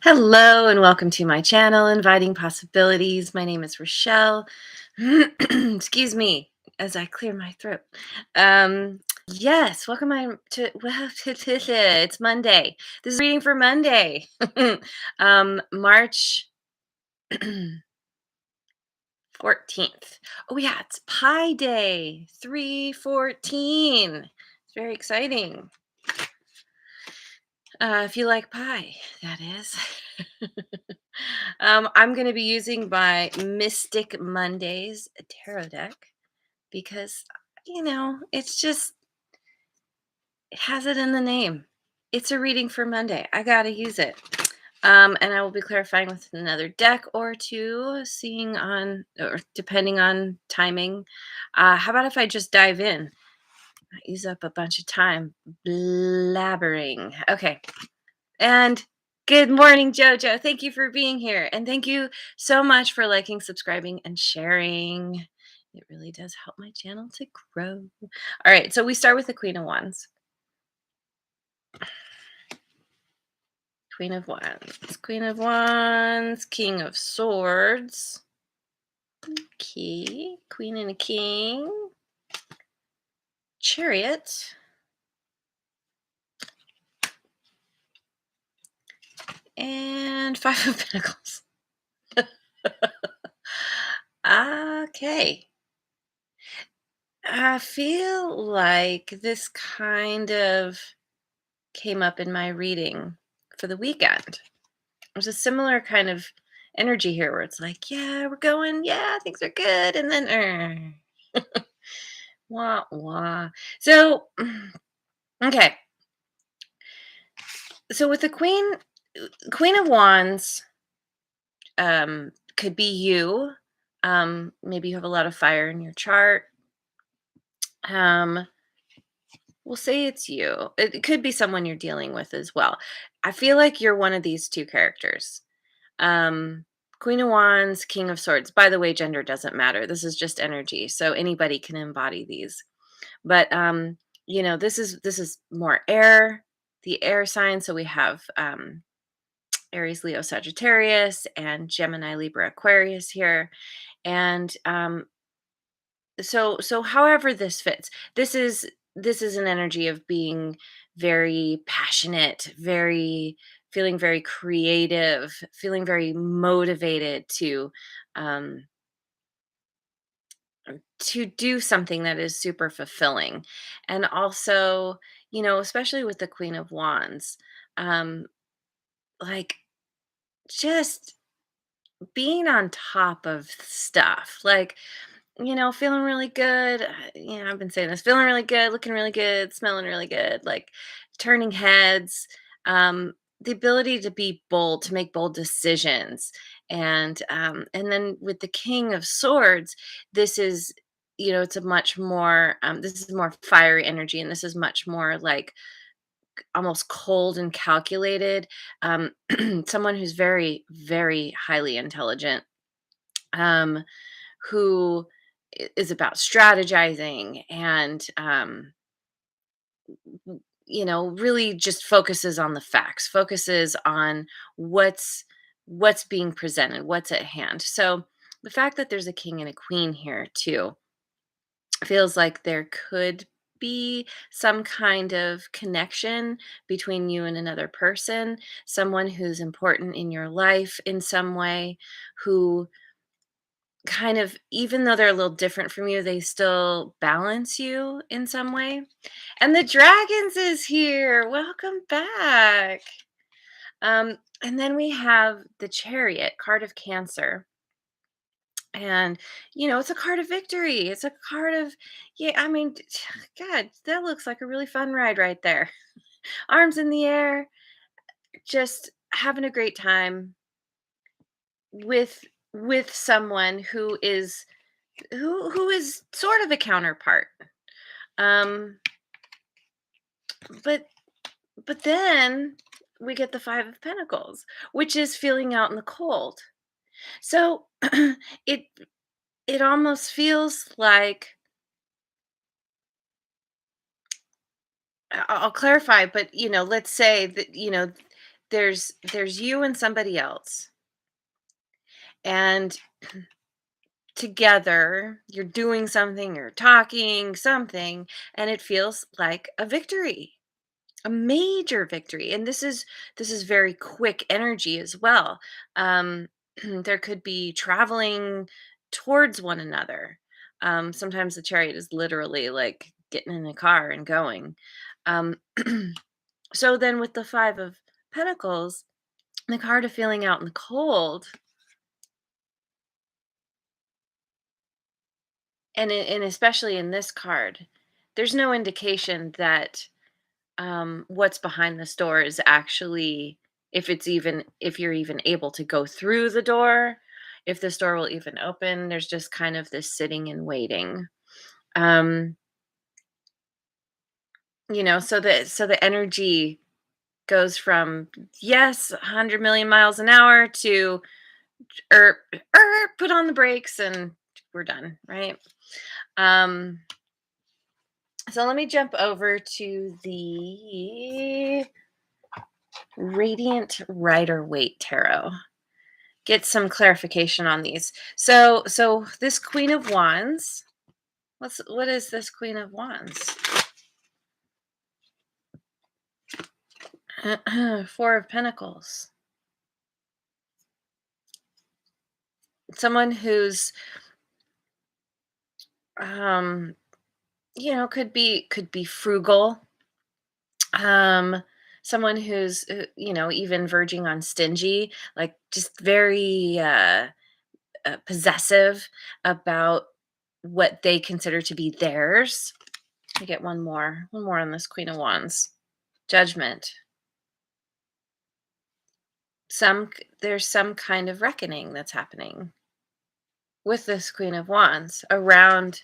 Hello and welcome to my channel, Inviting Possibilities. My name is Rochelle. Excuse me as I clear my throat. Um, yes, welcome well, it's Monday. This is reading for Monday, March 14th. Oh yeah, it's Pi Day, 314. It's very exciting. If you like pie, that is. I'm going to be using my Mystic Mondays tarot deck because, it's just, it has it in the name. It's a reading for Monday. I got to use it. And I will be clarifying with another deck or two, seeing on, or depending on timing. How about if I just dive in? I use up a bunch of time blabbering. Okay. And good morning, Jojo. Thank you for being here. And thank you so much for liking, subscribing, and sharing. It really does help my channel to grow. All right, so we start with the Queen of Wands. Queen of Wands. Queen of Wands. King of Swords. Okay. Queen and a King. Chariot. And Five of Pentacles. Okay. I feel like this kind of came up in my reading for the weekend. There's a similar kind of energy here where it's like, yeah, we're going, yeah, things are good. And then, wah, wah. So, okay. So with the Queen of Wands, could be you. Maybe you have a lot of fire in your chart. Um, we'll say it's you. It could be someone you're dealing with as well. I feel like you're one of these two characters. Um, Queen of Wands, King of Swords. By the way, gender doesn't matter. This is just energy, so anybody can embody these. But this is more air, the air sign. So we have Aries, Leo, Sagittarius, and Gemini, Libra, Aquarius here, and so however this fits, this is an energy of being very passionate, very feeling very creative, feeling very motivated um to do something that is super fulfilling. And also, especially with the Queen of Wands, um like just being on top of stuff, like, feeling really good. I've been saying this, feeling really good, looking really good, smelling really good, like turning heads, the ability to be bold, to make bold decisions. And then with the King of Swords, this is, it's a much more, this is more fiery energy, and this is much more like almost cold and calculated. Um, Someone who's very, very highly intelligent, um, who is about strategizing and really just focuses on the facts, focuses on what's being presented, what's at hand. So the fact that there's a king and a queen here too feels like there could be some kind of connection between you and another person, someone who's important in your life in some way, who kind of, even though they're a little different from you, they still balance you in some way. And the dragons is here. Welcome back. And then we have the Chariot, card of Cancer. And it's a card of victory. It's a card of, yeah, I mean, God, that looks like a really fun ride right there. Arms in the air, just having a great time with someone who is sort of a counterpart. Um, but but then we get the Five of Pentacles, which is feeling out in the cold. So it it almost feels like, I'll clarify, but let's say that there's you and somebody else, and together you're doing something, you're talking something, and it feels like a victory, a major victory. And this is very quick energy as well. um there could be traveling towards one another. Sometimes the chariot is literally like getting in a car and going. um so then with the 5 of Pentacles, the card of feeling out in the cold, and especially in this card, there's no indication that what's behind this door is actually, if you're even able to go through the door, if this door will even open. There's just kind of this sitting and waiting. um so the energy goes from, yes, 100 million miles an hour to, put on the brakes and we're done, right? um so let me jump over to the Radiant Rider Waite Tarot, get some clarification on these. So this Queen of Wands, what is this Queen of Wands? 4 of Pentacles. Someone who's um could be frugal. um Someone who's even verging on stingy, like just very possessive about what they consider to be theirs. I get one more on this Queen of Wands. Judgment. There's some kind of reckoning that's happening with this Queen of Wands around.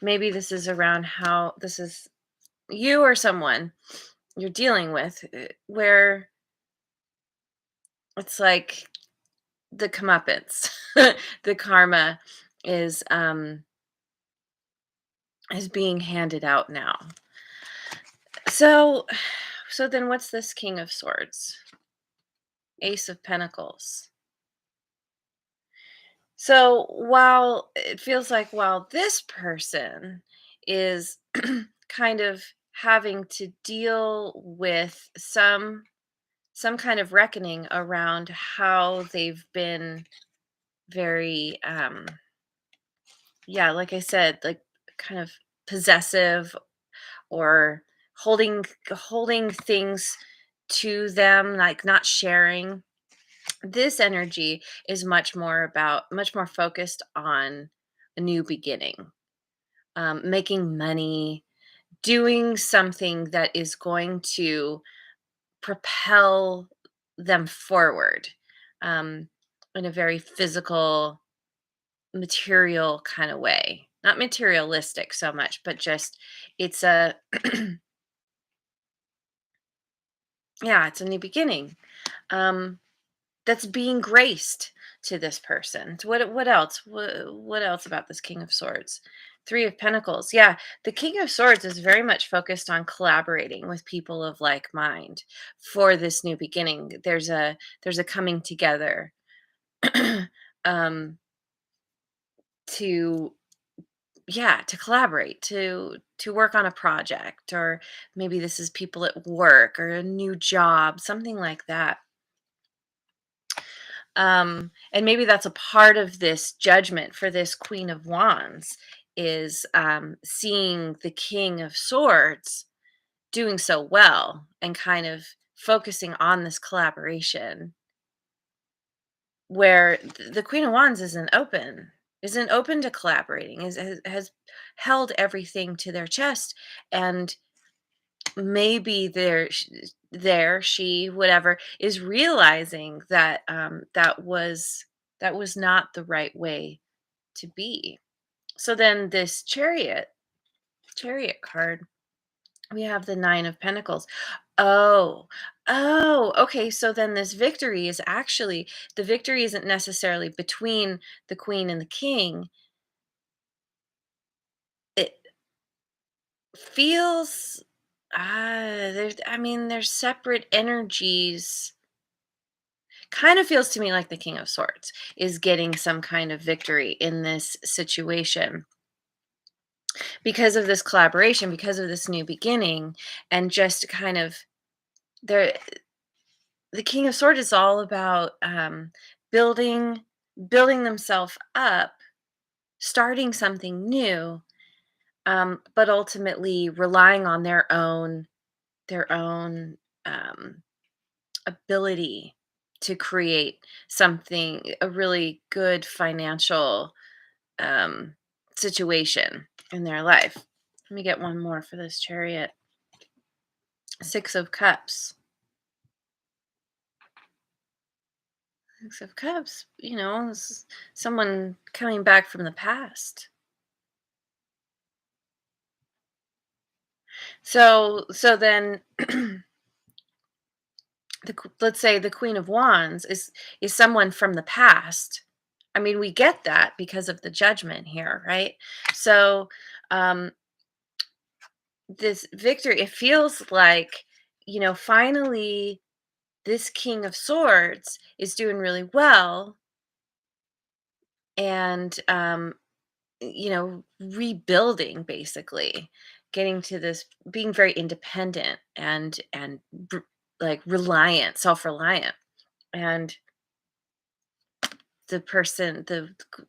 Maybe this is around how this is you or someone you're dealing with, where it's like the comeuppance, the karma is um is being handed out now. So so then what's this King of Swords? Ace of Pentacles. So while it feels like, while this person is kind of having to deal with some kind of reckoning around how they've been very yeah, like I said, like kind of possessive, or holding things to them, like not sharing. This energy is much more focused on a new beginning, making money, doing something that is going to propel them forward, um, in a very physical, material kind of way. Not materialistic so much, but just it's a yeah, it's a new beginning. Um, that's being graced to this person. So what else? What else about this King of Swords? 3 of Pentacles. Yeah, the King of Swords is very much focused on collaborating with people of like mind for this new beginning. There's a coming together um to to collaborate, to work on a project, or maybe this is people at work or a new job, something like that. And maybe that's a part of this judgment for this Queen of Wands, is seeing the King of Swords doing so well and kind of focusing on this collaboration, where the Queen of Wands isn't open to collaborating, has held everything to their chest. And maybe she, whatever, is realizing that that was not the right way to be. So then this chariot card, we have the 9 of Pentacles. Oh, okay. So then this victory is actually, the victory isn't necessarily between the queen and the king. It feels there's separate energies kind of feels to me like the King of Swords is getting some kind of victory in this situation because of this collaboration, because of this new beginning, and just kind of there. The King of Swords is all about building, building themselves up, starting something new, but ultimately relying on their own um, ability to create something, a really good financial um, situation in their life. Let me get one more for this Chariot. Six of Cups. Six of Cups, this is someone coming back from the past. So then let's say the Queen of Wands is someone from the past. I mean, we get that because of the Judgment here, right? So um this victory, it feels like, finally this King of Swords is doing really well, and rebuilding, basically getting to this, being very independent and like reliant, self-reliant. And the person,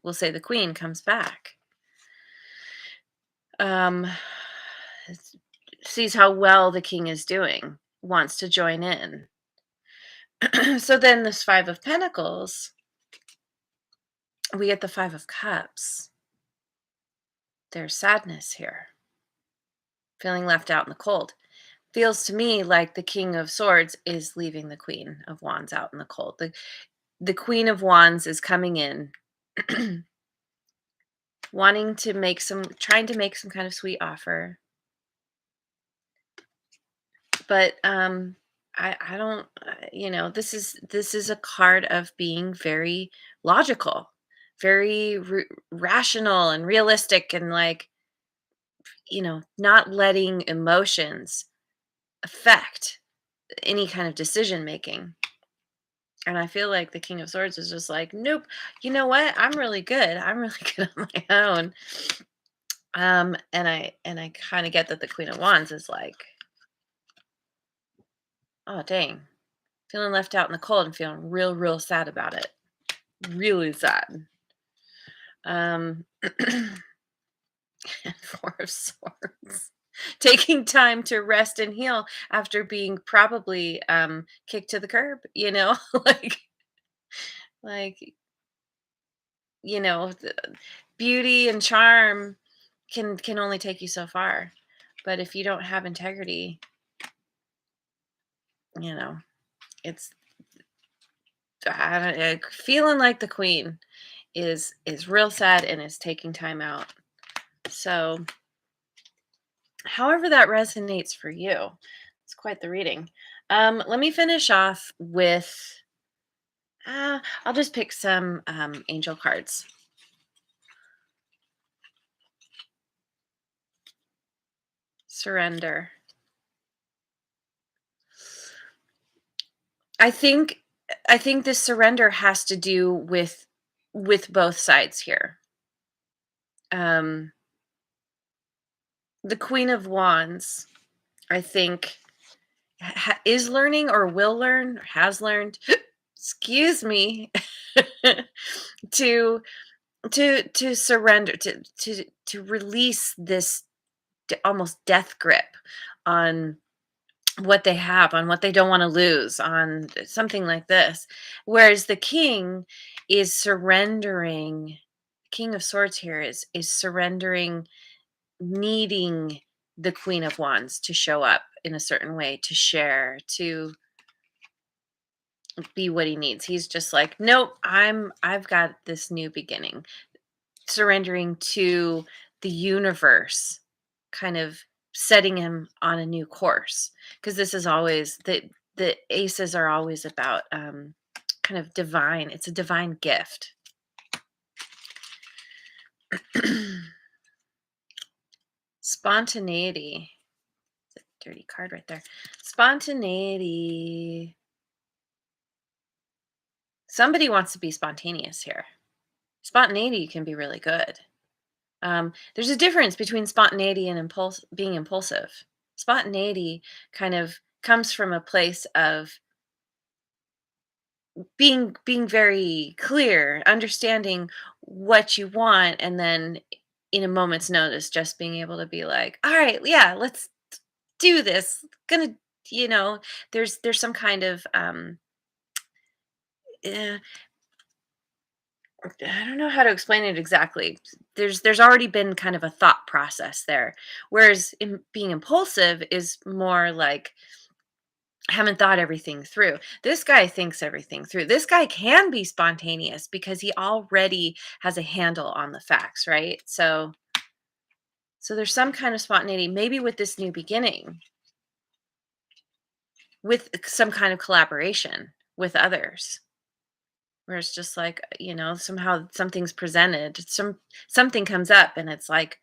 we'll say the queen, comes back, um sees how well the king is doing, wants to join in. So then this Five of Pentacles, we get the Five of Cups. There's sadness here, feeling left out in the cold. Feels to me like the King of Swords is leaving the Queen of Wands out in the cold. The Queen of Wands is coming in, trying to make some kind of sweet offer. But I don't, this is a card of being very logical, very rational and realistic, and like, not letting emotions affect any kind of decision making. And I feel like the King of Swords is just like, nope, you know what? I'm really good. I'm really good on my own. And I kind of get that the Queen of Wands is like, oh dang, feeling left out in the cold and feeling real, real sad about it. Really sad. Um Four of Swords. Taking time to rest and heal after being probably kicked to the curb, like like beauty and charm can only take you so far. But if you don't have integrity, you know, it's I don't, feeling like the queen is real sad and is taking time out. So, however that resonates for you, it's quite the reading. Let me finish off with I'll just pick some angel cards. Surrender. I think I think this surrender has to do with both sides here. Um the Queen of Wands, I think, is learning, or will learn, or has learned, excuse me, to to surrender, to release this almost death grip on what they have, on what they don't want to lose, on something like this. Whereas the king is surrendering. King of Swords here is surrendering, needing the Queen of Wands to show up in a certain way, to share, to be what he needs. He's just like, nope, I've got this new beginning. Surrendering to the universe, kind of setting him on a new course. Because this is always the aces are always about kind of divine. It's a divine gift. Spontaneity. It's a dirty card right there. Spontaneity. Somebody wants to be spontaneous here. Spontaneity can be really good. There's a difference between spontaneity and being impulsive. Spontaneity kind of comes from a place of being very clear, understanding what you want, and then in a moment's notice, just being able to be like, "All right, yeah, let's do this." Gonna, you know, there's some kind of eh, I don't know how to explain it exactly. There's already been kind of a thought process there, whereas being impulsive is more like haven't thought everything through. This guy thinks everything through. This guy can be spontaneous because he already has a handle on the facts, right? So there's some kind of spontaneity, maybe with this new beginning, with some kind of collaboration with others, where it's just like, somehow something's presented, something comes up and it's like,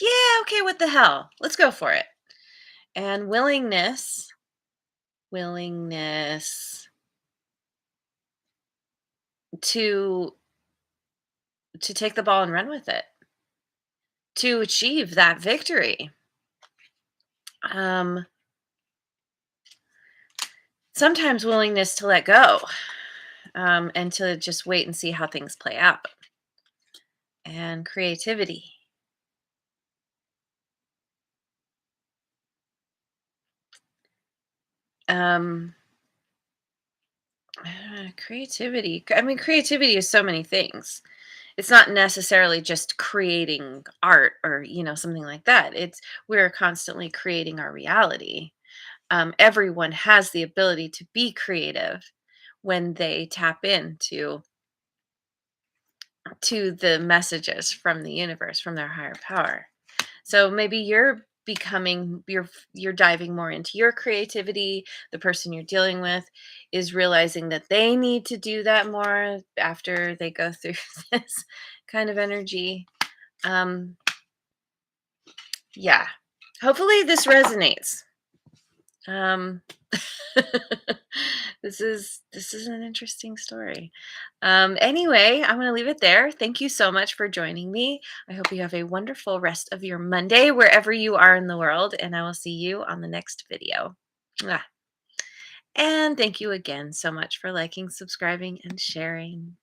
yeah, okay, what the hell? Let's go for it. And willingness to take the ball and run with it, to achieve that victory. Um, Sometimes willingness to let go, and to just wait and see how things play out. And creativity. Um, Creativity. I mean, creativity is so many things. It's not necessarily just creating art or something like that. We're constantly creating our reality. Everyone has the ability to be creative when they tap into the messages from the universe, from their higher power. So maybe you're diving more into your creativity. The person you're dealing with is realizing that they need to do that more after they go through this kind of energy. Um, yeah. Hopefully this resonates. Um, this is an interesting story. Anyway, I'm going to leave it there. Thank you so much for joining me. I hope you have a wonderful rest of your Monday wherever you are in the world, and I will see you on the next video. Mwah. And thank you again so much for liking, subscribing, and sharing.